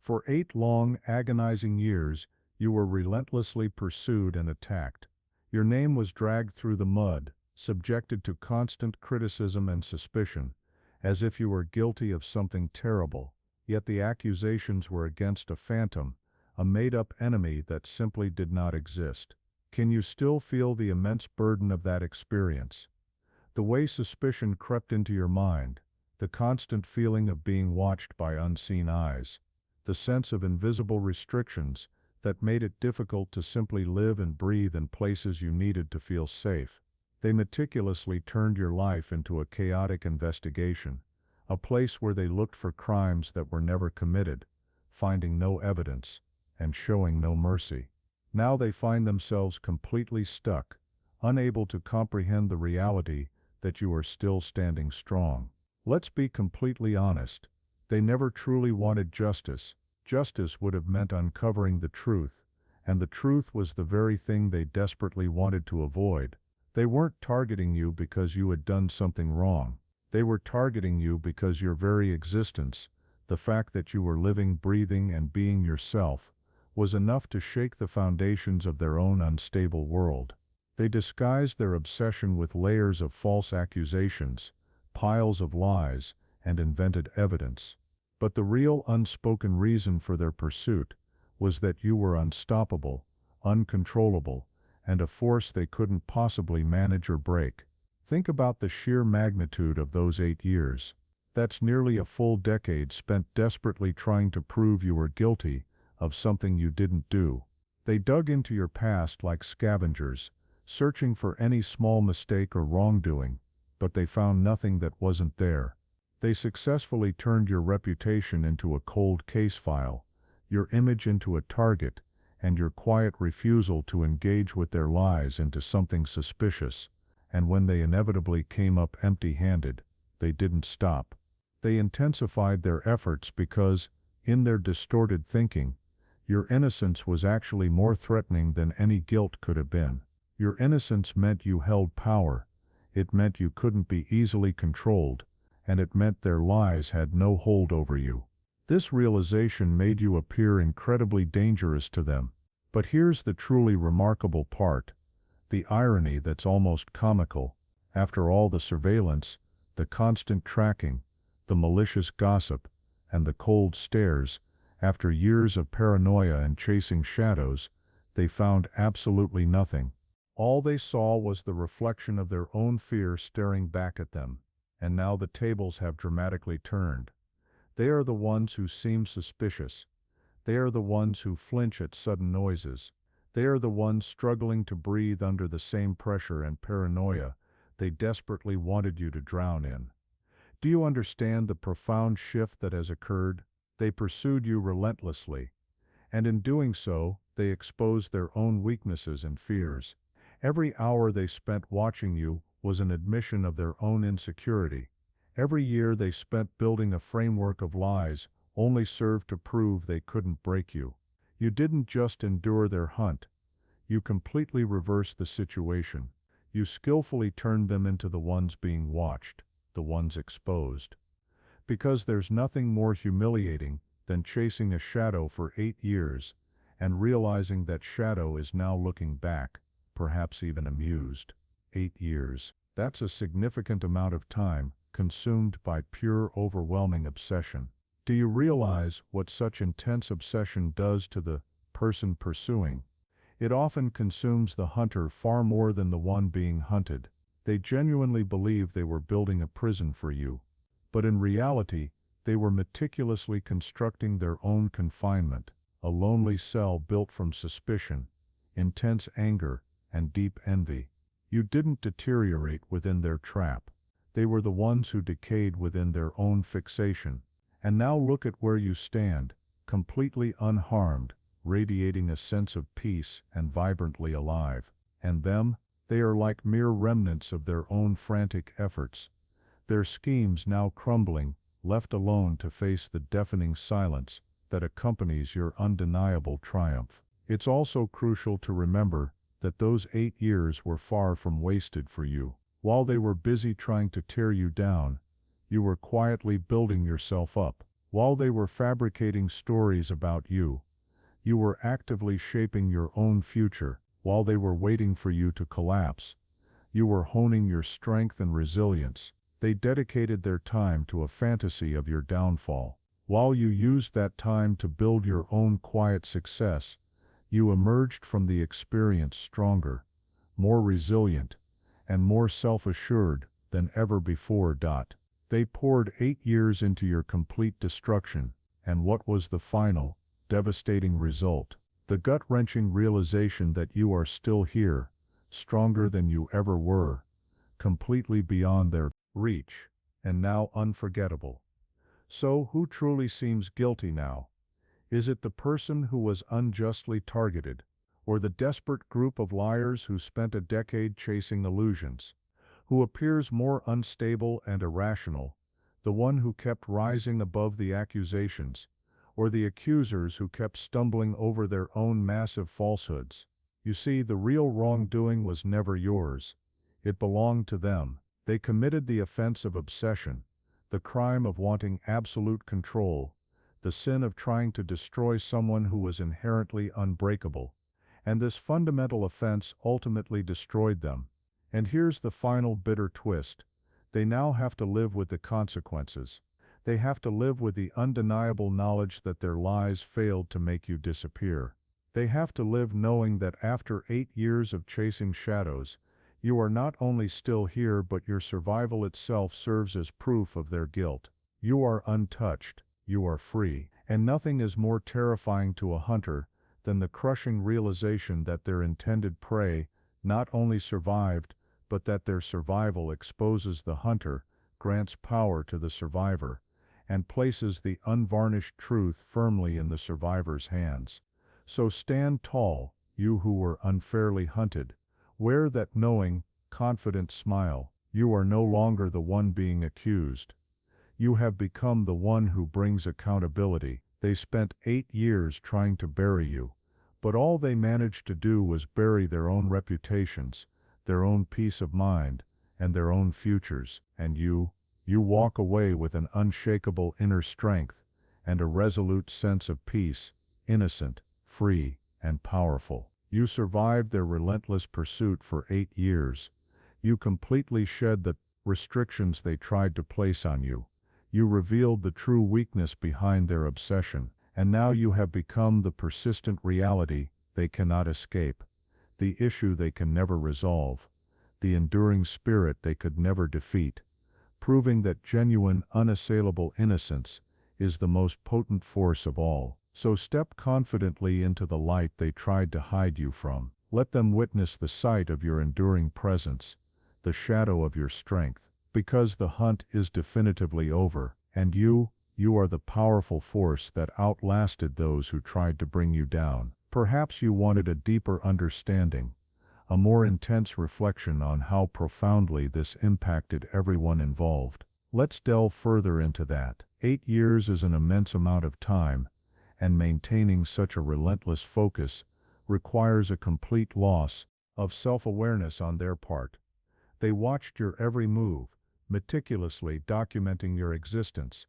For 8 long, agonizing years, you were relentlessly pursued and attacked. Your name was dragged through the mud, subjected to constant criticism and suspicion, as if you were guilty of something terrible. Yet the accusations were against a phantom, a made-up enemy that simply did not exist. Can you still feel the immense burden of that experience? The way suspicion crept into your mind, the constant feeling of being watched by unseen eyes, the sense of invisible restrictions that made it difficult to simply live and breathe in places you needed to feel safe. They meticulously turned your life into a chaotic investigation, a place where they looked for crimes that were never committed, finding no evidence, and showing no mercy. Now they find themselves completely stuck, unable to comprehend the reality that you are still standing strong. Let's be completely honest. They never truly wanted justice. Justice would have meant uncovering the truth, and the truth was the very thing they desperately wanted to avoid. They weren't targeting you because you had done something wrong. They were targeting you because your very existence, the fact that you were living, breathing, and being yourself, was enough to shake the foundations of their own unstable world. They disguised their obsession with layers of false accusations, piles of lies, and invented evidence. But the real unspoken reason for their pursuit was that you were unstoppable, uncontrollable, and a force they couldn't possibly manage or break. Think about the sheer magnitude of those 8 years. That's nearly a full decade spent desperately trying to prove you were guilty of something you didn't do. They dug into your past like scavengers, searching for any small mistake or wrongdoing, but they found nothing that wasn't there. They successfully turned your reputation into a cold case file, your image into a target, and your quiet refusal to engage with their lies into something suspicious. And when they inevitably came up empty-handed, they didn't stop. They intensified their efforts because, in their distorted thinking, your innocence was actually more threatening than any guilt could have been. Your innocence meant you held power, it meant you couldn't be easily controlled, and it meant their lies had no hold over you. This realization made you appear incredibly dangerous to them. But here's the truly remarkable part, the irony that's almost comical. After all the surveillance, the constant tracking, the malicious gossip, and the cold stares, after years of paranoia and chasing shadows, they found absolutely nothing. All they saw was the reflection of their own fear staring back at them. And now the tables have dramatically turned. They are the ones who seem suspicious. They are the ones who flinch at sudden noises. They are the ones struggling to breathe under the same pressure and paranoia they desperately wanted you to drown in. Do you understand the profound shift that has occurred? They pursued you relentlessly, and in doing so, they exposed their own weaknesses and fears. Every hour they spent watching you was an admission of their own insecurity. Every year they spent building a framework of lies only served to prove they couldn't break you. You didn't just endure their hunt. You completely reversed the situation. You skillfully turned them into the ones being watched, the ones exposed. Because there's nothing more humiliating than chasing a shadow for 8 years and realizing that shadow is now looking back, perhaps even amused. 8 years. That's a significant amount of time consumed by pure, overwhelming obsession. Do you realize what such intense obsession does to the person pursuing? It often consumes the hunter far more than the one being hunted. They genuinely believe they were building a prison for you. But in reality, they were meticulously constructing their own confinement, a lonely cell built from suspicion, intense anger, and deep envy. You didn't deteriorate within their trap. They were the ones who decayed within their own fixation. And now look at where you stand, completely unharmed, radiating a sense of peace and vibrantly alive. And them, they are like mere remnants of their own frantic efforts. Their schemes now crumbling, left alone to face the deafening silence that accompanies your undeniable triumph. It's also crucial to remember that those 8 years were far from wasted for you. While they were busy trying to tear you down, you were quietly building yourself up. While they were fabricating stories about you, you were actively shaping your own future. While they were waiting for you to collapse, you were honing your strength and resilience. They dedicated their time to a fantasy of your downfall. While you used that time to build your own quiet success, you emerged from the experience stronger, more resilient, and more self-assured than ever before. They poured 8 years into your complete destruction, and what was the final, devastating result? The gut-wrenching realization that you are still here, stronger than you ever were, completely beyond their reach, and now unforgettable. So, who truly seems guilty now? Is it the person who was unjustly targeted, or the desperate group of liars who spent a decade chasing illusions? Who appears more unstable and irrational, the one who kept rising above the accusations, or the accusers who kept stumbling over their own massive falsehoods? You see, the real wrongdoing was never yours. It belonged to them. They committed the offense of obsession, the crime of wanting absolute control, the sin of trying to destroy someone who was inherently unbreakable. And this fundamental offense ultimately destroyed them. And here's the final bitter twist. They now have to live with the consequences. They have to live with the undeniable knowledge that their lies failed to make you disappear. They have to live knowing that after 8 years of chasing shadows, you are not only still here, but your survival itself serves as proof of their guilt. You are untouched, you are free, and nothing is more terrifying to a hunter than the crushing realization that their intended prey not only survived, but that their survival exposes the hunter, grants power to the survivor, and places the unvarnished truth firmly in the survivor's hands. So stand tall, you who were unfairly hunted. Wear that knowing, confident smile. You are no longer the one being accused. You have become the one who brings accountability. They spent 8 years trying to bury you, but all they managed to do was bury their own reputations, their own peace of mind, and their own futures. And you walk away with an unshakable inner strength and a resolute sense of peace, innocent, free, and powerful. You survived their relentless pursuit for 8 years. You completely shed the restrictions they tried to place on you. You revealed the true weakness behind their obsession, and now you have become the persistent reality they cannot escape, the issue they can never resolve, the enduring spirit they could never defeat, proving that genuine, unassailable innocence is the most potent force of all. So step confidently into the light they tried to hide you from. Let them witness the sight of your enduring presence, the shadow of your strength, because the hunt is definitively over, and you are the powerful force that outlasted those who tried to bring you down. Perhaps you wanted a deeper understanding, a more intense reflection on how profoundly this impacted everyone involved. Let's delve further into that. 8 years is an immense amount of time, and maintaining such a relentless focus requires a complete loss of self-awareness on their part. They watched your every move, meticulously documenting your existence,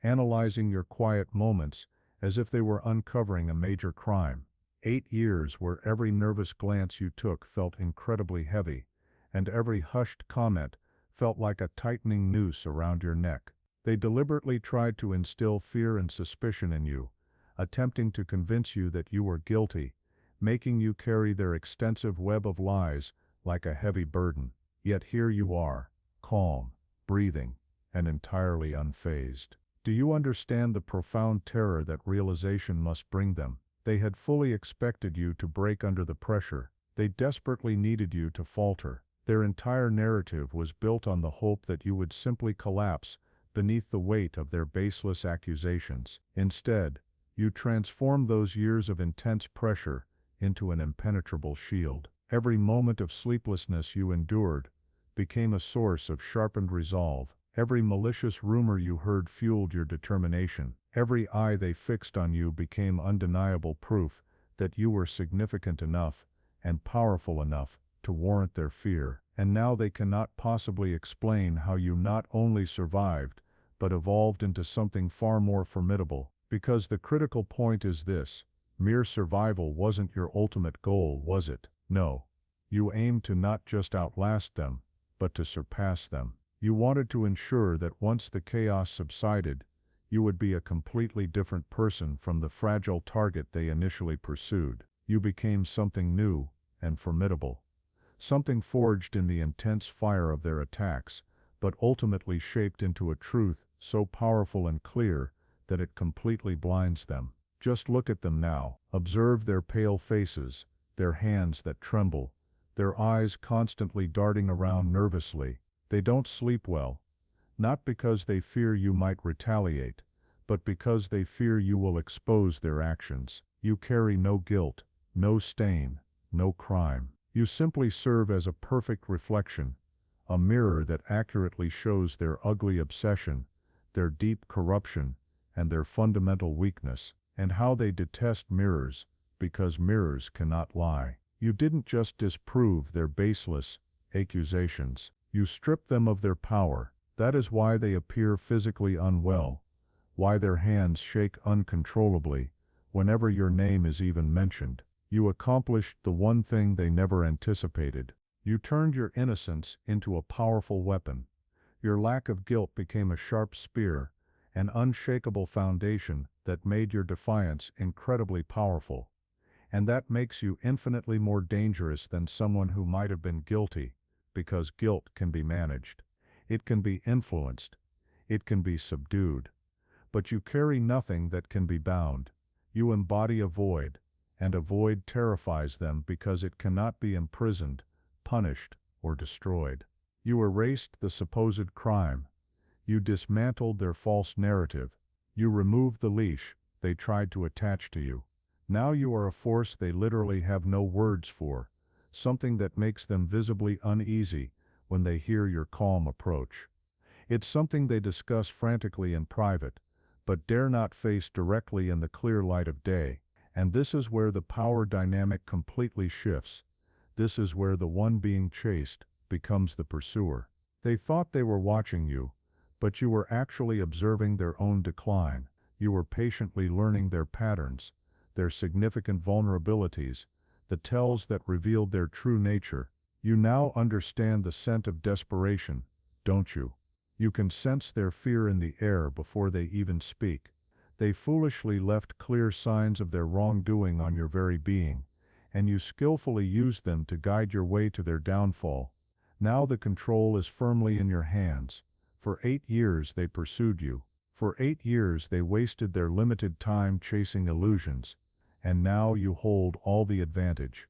analyzing your quiet moments as if they were uncovering a major crime. 8 years where every nervous glance you took felt incredibly heavy, and every hushed comment felt like a tightening noose around your neck. They deliberately tried to instill fear and suspicion in you, attempting to convince you that you were guilty, making you carry their extensive web of lies like a heavy burden. Yet here you are, calm, breathing, and entirely unfazed. Do you understand the profound terror that realization must bring them? They had fully expected you to break under the pressure. They desperately needed you to falter. Their entire narrative was built on the hope that you would simply collapse beneath the weight of their baseless accusations. Instead, you transformed those years of intense pressure into an impenetrable shield. Every moment of sleeplessness you endured became a source of sharpened resolve. Every malicious rumor you heard fueled your determination. Every eye they fixed on you became undeniable proof that you were significant enough and powerful enough to warrant their fear. And now they cannot possibly explain how you not only survived, but evolved into something far more formidable. Because the critical point is this: mere survival wasn't your ultimate goal, was it? No. You aimed to not just outlast them, but to surpass them. You wanted to ensure that once the chaos subsided, you would be a completely different person from the fragile target they initially pursued. You became something new and formidable. Something forged in the intense fire of their attacks, but ultimately shaped into a truth so powerful and clear that it completely blinds them. Just look at them now. Observe their pale faces, their hands that tremble, their eyes constantly darting around nervously. They don't sleep well, not because they fear you might retaliate, but because they fear you will expose their actions. You carry no guilt, no stain, no crime. You simply serve as a perfect reflection, a mirror that accurately shows their ugly obsession, their deep corruption, and their fundamental weakness, and how they detest mirrors, because mirrors cannot lie. You didn't just disprove their baseless accusations, you stripped them of their power. That is why they appear physically unwell, why their hands shake uncontrollably whenever your name is even mentioned. You accomplished the one thing they never anticipated. You turned your innocence into a powerful weapon. Your lack of guilt became a sharp spear, an unshakable foundation that made your defiance incredibly powerful. And that makes you infinitely more dangerous than someone who might have been guilty, because guilt can be managed. It can be influenced. It can be subdued. But you carry nothing that can be bound. You embody a void, and a void terrifies them because it cannot be imprisoned, punished, or destroyed. You erased the supposed crime. You dismantled their false narrative. You removed the leash they tried to attach to you. Now you are a force they literally have no words for, something that makes them visibly uneasy when they hear your calm approach. It's something they discuss frantically in private, but dare not face directly in the clear light of day. And this is where the power dynamic completely shifts. This is where the one being chased becomes the pursuer. They thought they were watching you, but you were actually observing their own decline. You were patiently learning their patterns, their significant vulnerabilities, the tells that revealed their true nature. You now understand the scent of desperation, don't you? You can sense their fear in the air before they even speak. They foolishly left clear signs of their wrongdoing on your very being, and you skillfully used them to guide your way to their downfall. Now the control is firmly in your hands. For 8 years they pursued you. For 8 years they wasted their limited time chasing illusions, and now you hold all the advantage.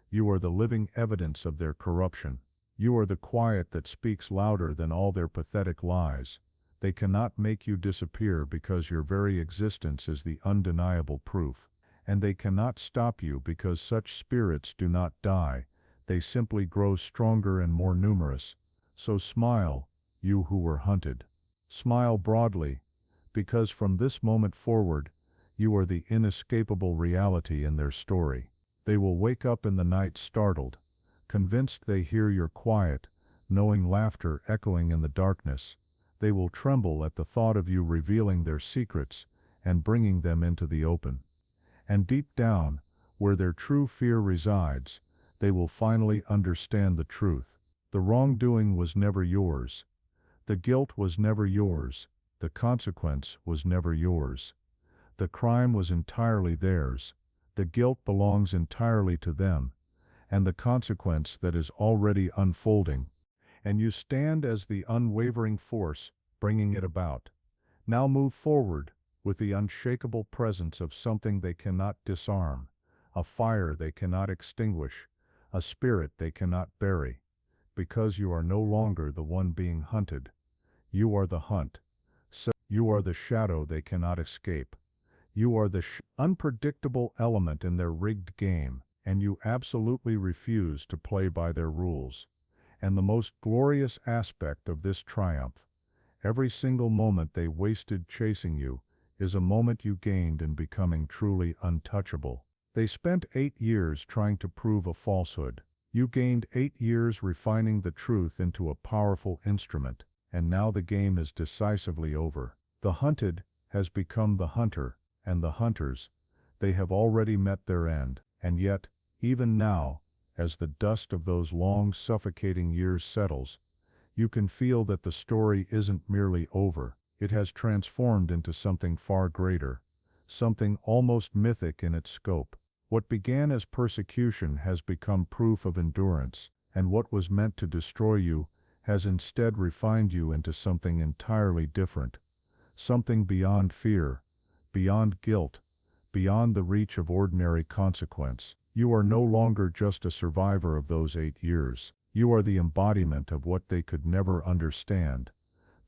You are the living evidence of their corruption. You are the quiet that speaks louder than all their pathetic lies. They cannot make you disappear because your very existence is the undeniable proof. And they cannot stop you because such spirits do not die. They simply grow stronger and more numerous. So smile, you who were hunted. Smile broadly, because from this moment forward, you are the inescapable reality in their story. They will wake up in the night startled, convinced they hear your quiet, knowing laughter echoing in the darkness. They will tremble at the thought of you revealing their secrets and bringing them into the open. And deep down, where their true fear resides, they will finally understand the truth. The wrongdoing was never yours. The guilt was never yours. The consequence was never yours. The crime was entirely theirs. The guilt belongs entirely to them, and the consequence that is already unfolding. And you stand as the unwavering force, bringing it about. Now move forward, with the unshakable presence of something they cannot disarm, a fire they cannot extinguish, a spirit they cannot bury, because you are no longer the one being hunted. You are the hunt. So you are the shadow they cannot escape. You are the unpredictable element in their rigged game, and you absolutely refuse to play by their rules. And the most glorious aspect of this triumph, every single moment they wasted chasing you, is a moment you gained in becoming truly untouchable. They spent 8 years trying to prove a falsehood. You gained 8 years refining the truth into a powerful instrument. and now the game is decisively over. The hunted has become the hunter, and the hunters, they have already met their end. And yet, even now, as the dust of those long suffocating years settles, you can feel that the story isn't merely over. It has transformed into something far greater, something almost mythic in its scope. What began as persecution has become proof of endurance, and what was meant to destroy you has instead refined you into something entirely different, something beyond fear, beyond guilt, beyond the reach of ordinary consequence. You are no longer just a survivor of those 8 years. You are the embodiment of what they could never understand,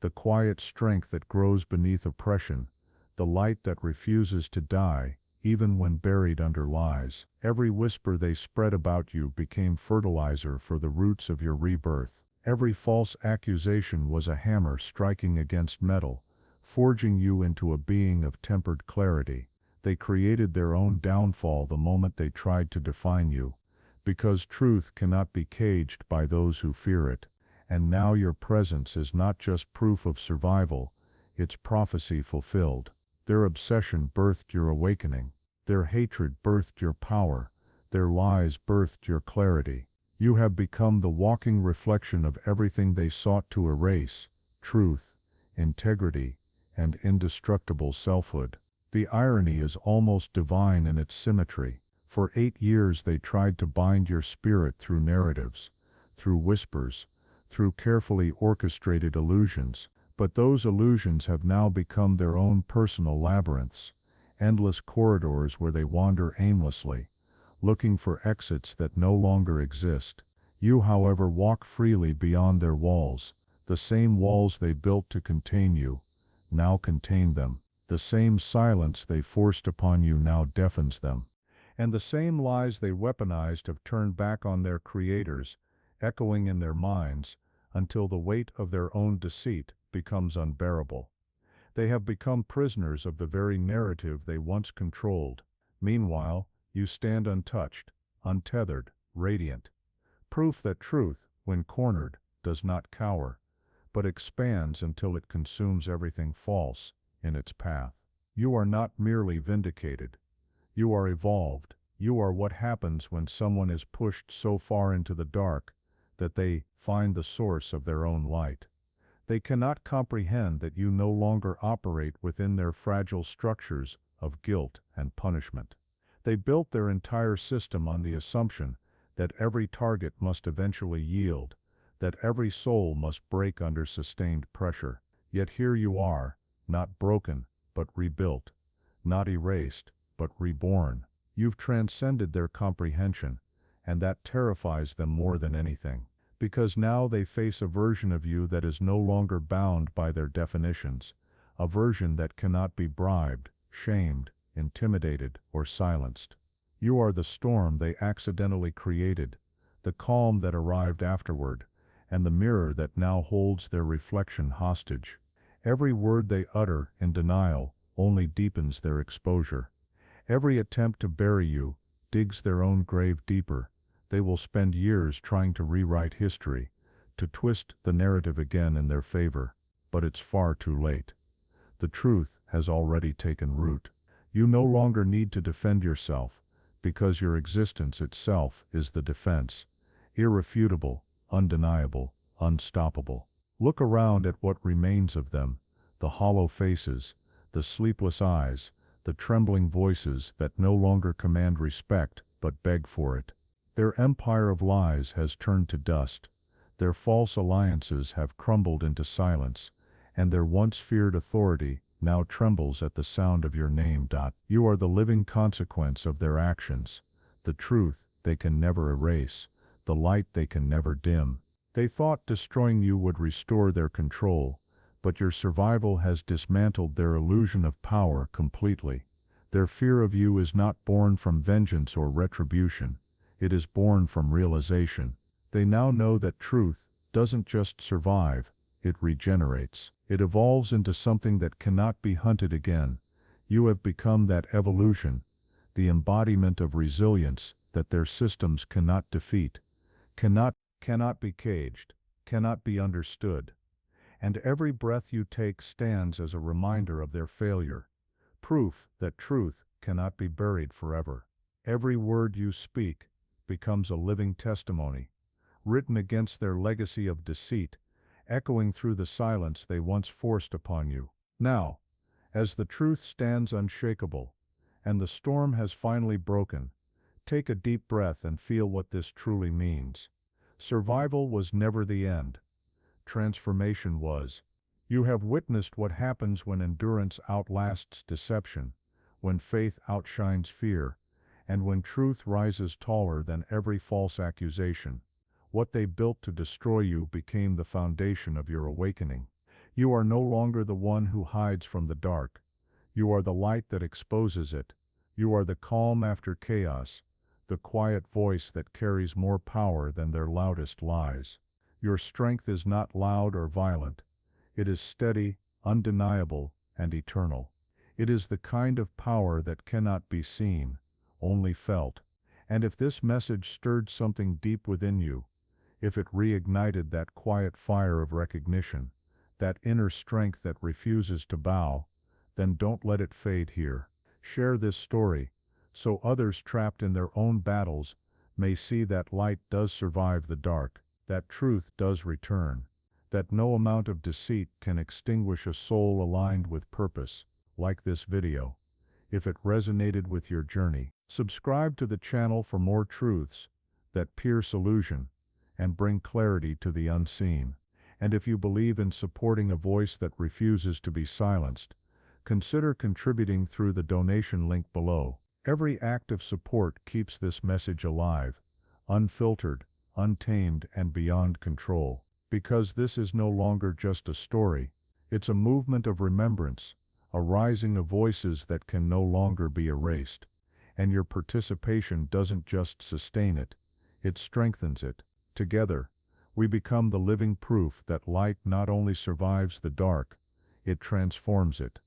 the quiet strength that grows beneath oppression, the light that refuses to die, even when buried under lies. Every whisper they spread about you became fertilizer for the roots of your rebirth. Every false accusation was a hammer striking against metal, forging you into a being of tempered clarity. They created their own downfall the moment they tried to define you, because truth cannot be caged by those who fear it. And now your presence is not just proof of survival, it's prophecy fulfilled. Their obsession birthed your awakening. Their hatred birthed your power. Their lies birthed your clarity. You have become the walking reflection of everything they sought to erase: truth, integrity, and indestructible selfhood. The irony is almost divine in its symmetry. For 8 years they tried to bind your spirit through narratives, through whispers, through carefully orchestrated illusions, but those illusions have now become their own personal labyrinths, endless corridors where they wander aimlessly, looking for exits that no longer exist. You, however, walk freely beyond their walls. The same walls they built to contain you now contain them. The same silence they forced upon you now deafens them. And the same lies they weaponized have turned back on their creators, echoing in their minds, until the weight of their own deceit becomes unbearable. They have become prisoners of the very narrative they once controlled. Meanwhile, you stand untouched, untethered, radiant. Proof that truth, when cornered, does not cower, but expands until it consumes everything false in its path. You are not merely vindicated. You are evolved. You are what happens when someone is pushed so far into the dark that they find the source of their own light. They cannot comprehend that you no longer operate within their fragile structures of guilt and punishment. They built their entire system on the assumption that every target must eventually yield, that every soul must break under sustained pressure. Yet here you are, not broken, but rebuilt, not erased, but reborn. You've transcended their comprehension, and that terrifies them more than anything, because now they face a version of you that is no longer bound by their definitions, a version that cannot be bribed, shamed, intimidated, or silenced. You are the storm they accidentally created, the calm that arrived afterward, and the mirror that now holds their reflection hostage. Every word they utter in denial only deepens their exposure. Every attempt to bury you digs their own grave deeper. They will spend years trying to rewrite history, to twist the narrative again in their favor. But it's far too late. The truth has already taken root. You no longer need to defend yourself, because your existence itself is the defense, irrefutable, undeniable, unstoppable. Look around at what remains of them, the hollow faces, the sleepless eyes, the trembling voices that no longer command respect but beg for it. Their empire of lies has turned to dust, their false alliances have crumbled into silence, and their once feared authority now trembles at the sound of your name. You are the living consequence of their actions, the truth they can never erase, the light they can never dim. They thought destroying you would restore their control, but your survival has dismantled their illusion of power completely. Their fear of you is not born from vengeance or retribution. It is born from realization. They now know that truth doesn't just survive, it regenerates. It evolves into something that cannot be hunted again. You have become that evolution, the embodiment of resilience that their systems cannot defeat, cannot be caged, cannot be understood. and every breath you take stands as a reminder of their failure, proof that truth cannot be buried forever. Every word you speak becomes a living testimony, written against their legacy of deceit, echoing through the silence they once forced upon you. Now, as the truth stands unshakable, and the storm has finally broken, take a deep breath and feel what this truly means. Survival was never the end. Transformation was. You have witnessed what happens when endurance outlasts deception, when faith outshines fear, and when truth rises taller than every false accusation. What they built to destroy you became the foundation of your awakening. You are no longer the one who hides from the dark. You are the light that exposes it. You are the calm after chaos, the quiet voice that carries more power than their loudest lies. Your strength is not loud or violent. It is steady, undeniable, and eternal. It is the kind of power that cannot be seen, only felt. And if this message stirred something deep within you, if it reignited that quiet fire of recognition, that inner strength that refuses to bow, then don't let it fade here. Share this story, so others trapped in their own battles may see that light does survive the dark, that truth does return, that no amount of deceit can extinguish a soul aligned with purpose. Like this video, if it resonated with your journey, subscribe to the channel for more truths that pierce illusion and bring clarity to the unseen. And if you believe in supporting a voice that refuses to be silenced, consider contributing through the donation link below. Every act of support keeps this message alive, unfiltered, untamed, and beyond control. Because this is no longer just a story, it's a movement of remembrance, a rising of voices that can no longer be erased. And your participation doesn't just sustain it, it strengthens it. Together, we become the living proof that light not only survives the dark, it transforms it.